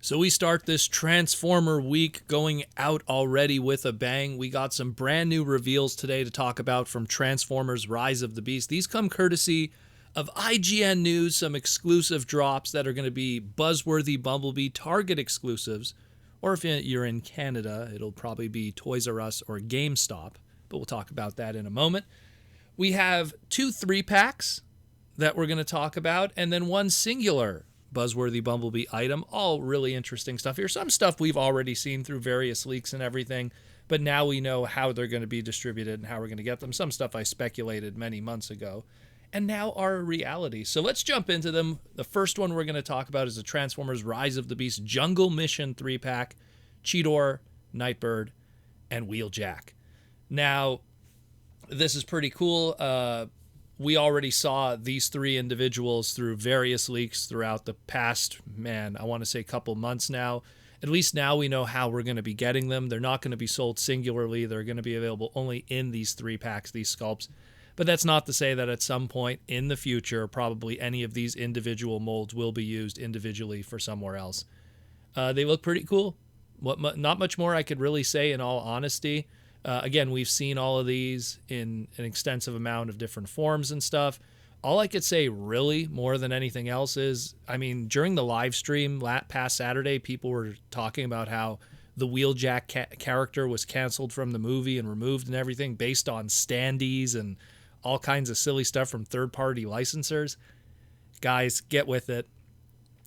So we start this Transformer week going out already with a bang. We got some brand new reveals today to talk about from Transformers Rise of the Beast. These come courtesy of IGN News, some exclusive drops that are going to be Buzzworthy Bumblebee Target exclusives. Or if you're in Canada, it'll probably be Toys R Us or GameStop. But we'll talk about that in a moment. We have 2 3-packs that we're going to talk about, and then 1 singular Buzzworthy Bumblebee item. All really interesting stuff here. Some stuff we've already seen through various leaks and everything, but now we know how they're going to be distributed and how we're going to get them. Some stuff I speculated many months ago, and now are a reality. So let's jump into them. The first one we're going to talk about is the Transformers Rise of the Beast Jungle Mission 3-pack, Cheetor, Nightbird, and Wheeljack. Now, this is pretty cool. We already saw these 3 individuals through various leaks throughout the past, I want to say couple months now. At least now we know how we're going to be getting them. They're not going to be sold singularly. They're going to be available only in these 3-packs, these sculpts. But that's not to say that at some point in the future, probably any of these individual molds will be used individually for somewhere else. They look pretty cool. Not much more I could really say in all honesty. Again, we've seen all of these in an extensive amount of different forms and stuff. All I could say really more than anything else is, during the live stream past Saturday, people were talking about how the Wheeljack character was canceled from the movie and removed and everything based on standees and all kinds of silly stuff from third-party licensors. Guys, get with it.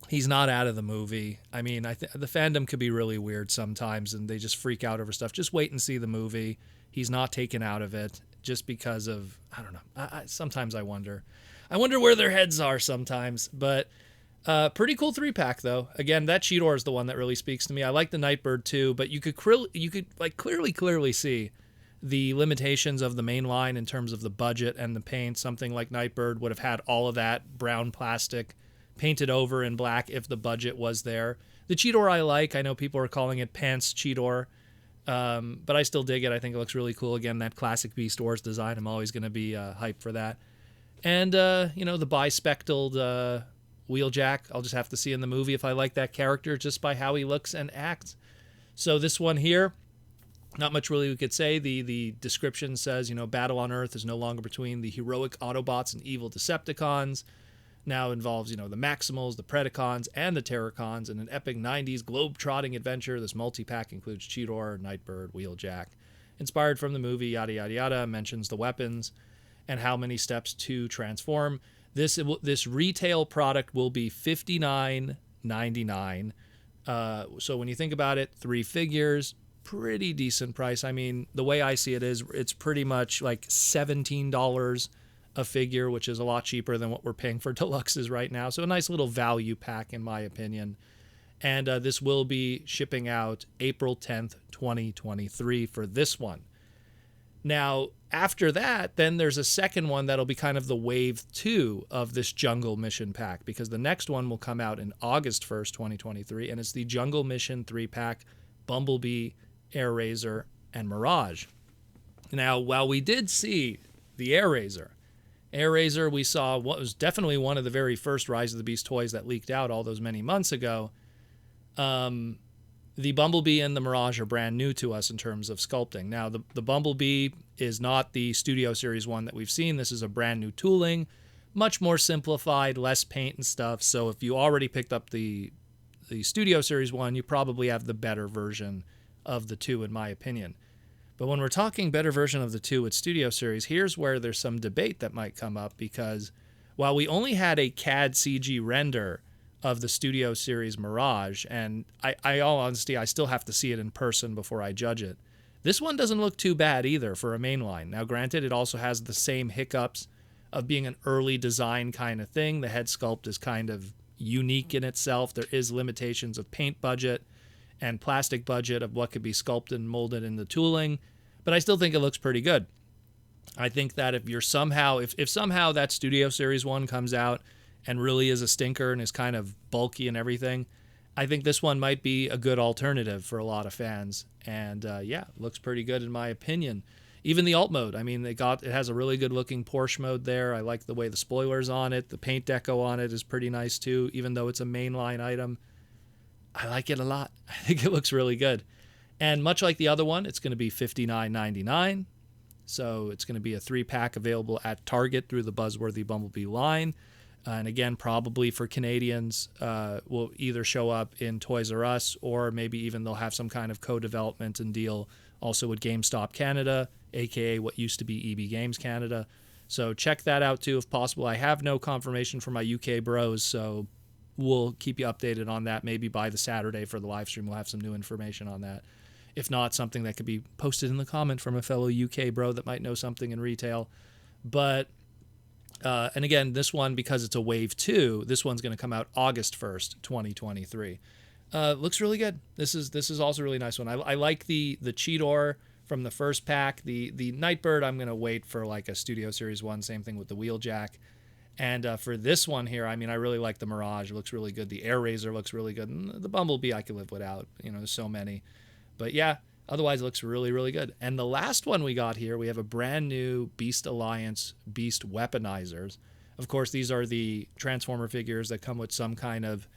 He's not out of the movie. The fandom could be really weird sometimes, and they just freak out over stuff. Just wait and see the movie. He's not taken out of it just because of, I don't know. Sometimes I wonder. I wonder where their heads are sometimes. But pretty cool 3-pack, though. Again, that Cheetor is the one that really speaks to me. I like the Nightbird, too, but you could clearly see the limitations of the main line in terms of the budget and the paint. Something like Nightbird would have had all of that brown plastic painted over in black if the budget was there. The Cheetor I like. I know people are calling it Pants Cheetor, but I still dig it. I think it looks really cool. Again, that classic Beast Wars design. I'm always going to be hyped for that. And, the bispectacled Wheeljack, I'll just have to see in the movie if I like that character just by how he looks and acts. So this one here, not much really we could say. The description says, battle on Earth is no longer between the heroic Autobots and evil Decepticons. Now involves, the Maximals, the Predacons, and the Terracons in an epic 90s globe-trotting adventure. This multi-pack includes Cheetor, Nightbird, Wheeljack. Inspired from the movie, yada, yada, yada, mentions the weapons and how many steps to transform. This retail product will be $59.99. So when you think about it, 3 figures, pretty decent price. The way I see it is it's pretty much like $17 a figure, which is a lot cheaper than what we're paying for deluxes right now. So a nice little value pack, in my opinion. And this will be shipping out April 10th, 2023 for this one. Now, after that, then there's a second one that'll be kind of the wave 2 of this Jungle Mission pack, because the next one will come out in August 1st, 2023, and it's the Jungle Mission 3-pack Bumblebee, Airazor, and Mirage. Now, while we did see the Airazor, we saw what was definitely one of the very first Rise of the Beast toys that leaked out all those many months ago. The Bumblebee and the Mirage are brand new to us in terms of sculpting. Now, the Bumblebee is not the Studio Series one that we've seen. This is a brand new tooling, much more simplified, less paint and stuff. So if you already picked up the Studio Series one, you probably have the better version of the 2, in my opinion. But when we're talking better version of the 2 with Studio Series, here's where there's some debate that might come up, because while we only had a CAD CG render of the Studio Series Mirage, and I all honesty, I still have to see it in person before I judge it, this one doesn't look too bad either for a mainline. Now, granted, it also has the same hiccups of being an early design kind of thing. The head sculpt is kind of unique in itself. There is limitations of paint budget and plastic budget of what could be sculpted and molded in the tooling, but I still think it looks pretty good. I think that if somehow that Studio Series one comes out and really is a stinker and is kind of bulky and everything, I think this one might be a good alternative for a lot of fans. And looks pretty good in my opinion. Even the alt mode, it has a really good looking Porsche mode there. I like the way the spoilers on it. The paint deco on it is pretty nice too, even though it's a mainline item. I like it a lot. I think it looks really good. And much like the other one, it's going to be $59.99. So it's going to be a 3-pack available at Target through the Buzzworthy Bumblebee line. And again, probably for Canadians, will either show up in Toys R Us, or maybe even they'll have some kind of co-development and deal also with GameStop Canada, aka what used to be EB Games Canada. So check that out too if possible. I have no confirmation from my UK bros, so we'll keep you updated on that. Maybe by the Saturday for the live stream, we'll have some new information on that. If not, something that could be posted in the comment from a fellow UK bro that might know something in retail. But and again, this one, because it's a Wave 2, this one's going to come out August 1st, 2023. Looks really good. This is also a really nice one. I like the Cheetor from the first pack. The Nightbird, I'm going to wait for like a Studio Series 1. Same thing with the Wheeljack. And for this one here, I mean, I really like the Mirage. It looks really good. The Airazor looks really good. And the Bumblebee I could live without. You know, there's so many. But yeah, otherwise it looks really, really good. And the last one we got here, we have a brand new Beast Alliance Beast Weaponizers. Of course, these are the Transformer figures that come with some kind of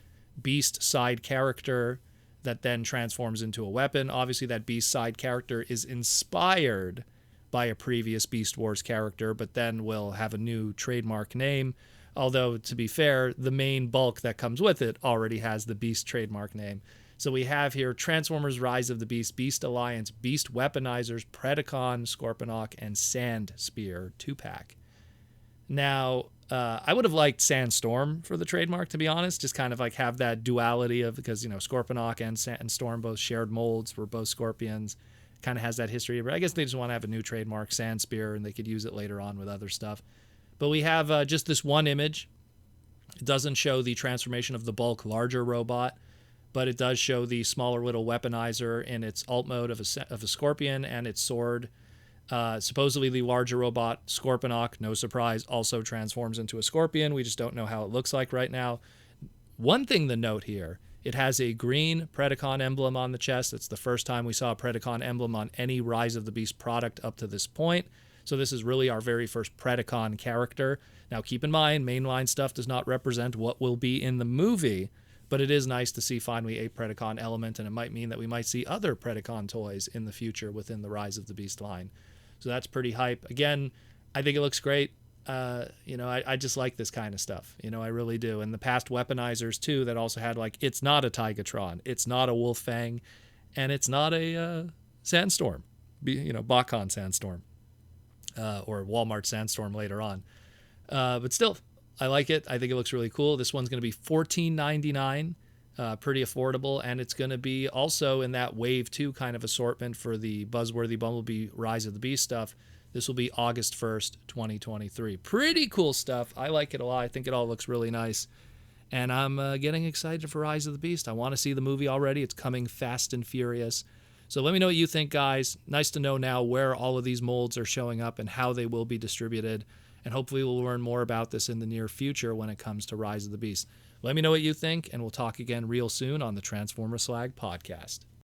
Beast side character that then transforms into a weapon. Obviously, that Beast side character is inspired by a previous Beast Wars character, but then will have a new trademark name. Although, to be fair, the main bulk that comes with it already has the Beast trademark name. So we have here Transformers Rise of the Beast, Beast Alliance, Beast Weaponizers, Predacon, Scorponok, and Sandspear 2-pack. Now, I would have liked Sandstorm for the trademark, to be honest, just kind of like have that duality of, because, you know, Scorponok and Storm both shared molds, were both Scorpions, kind of has that history. But I guess they just want to have a new trademark, Sandspear, and they could use it later on with other stuff. But we have just this one image. It doesn't show the transformation of the bulk larger robot, but it does show the smaller little weaponizer in its alt mode of a Scorpion and its sword. Supposedly the larger robot, Scorponok, no surprise, also transforms into a Scorpion. We just don't know how it looks like right now. One thing to note here, it has a green Predacon emblem on the chest. It's the first time we saw a Predacon emblem on any Rise of the Beast product up to this point. So this is really our very first Predacon character. Now keep in mind, mainline stuff does not represent what will be in the movie, but it is nice to see finally a Predacon element, and it might mean that we might see other Predacon toys in the future within the Rise of the Beast line. So that's pretty hype. Again, I think it looks great. You know, I just like this kind of stuff. You know, I really do. And the past Weaponizers, too, that also had, like, it's not a Tigatron, it's not a Wolfang, and it's not a Sandstorm. You know, Bakon Sandstorm. Or Walmart Sandstorm later on. But still, I like it. I think it looks really cool. This one's going to be $14.99, pretty affordable, and it's going to be also in that Wave 2 kind of assortment for the Buzzworthy Bumblebee Rise of the Beast stuff. This will be August 1st, 2023. Pretty cool stuff. I like it a lot. I think it all looks really nice, and I'm getting excited for Rise of the Beast. I want to see the movie already. It's coming fast and furious. So let me know what you think, guys. Nice to know now where all of these molds are showing up and how they will be distributed. And hopefully we'll learn more about this in the near future when it comes to Rise of the Beast. Let me know what you think, and we'll talk again real soon on the Transformers Slag podcast.